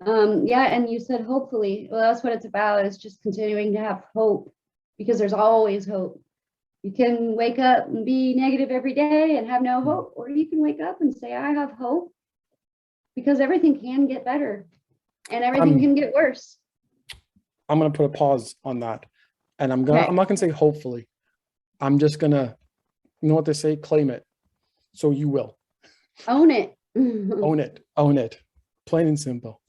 Yeah, and you said hopefully. Well, that's what it's about, is just continuing to have hope, because there's always hope. You can wake up and be negative every day and have no hope, or you can wake up and say, I have hope, because everything can get better and everything can get worse. I'm gonna put a pause on that, and I'm Okay. not gonna say hopefully. I'm just gonna, you know what they say, claim it. So you will Own it. own it, plain and simple.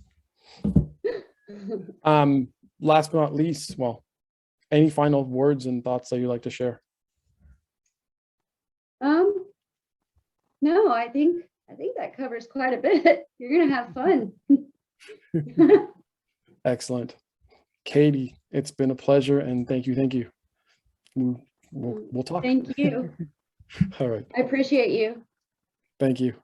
Last but not least, well, any final words and thoughts that you'd like to share? No, I think that covers quite a bit. You're gonna have fun. Excellent. Katy, it's been a pleasure, and thank you. We'll talk. Thank you. All right. I appreciate you. Thank you.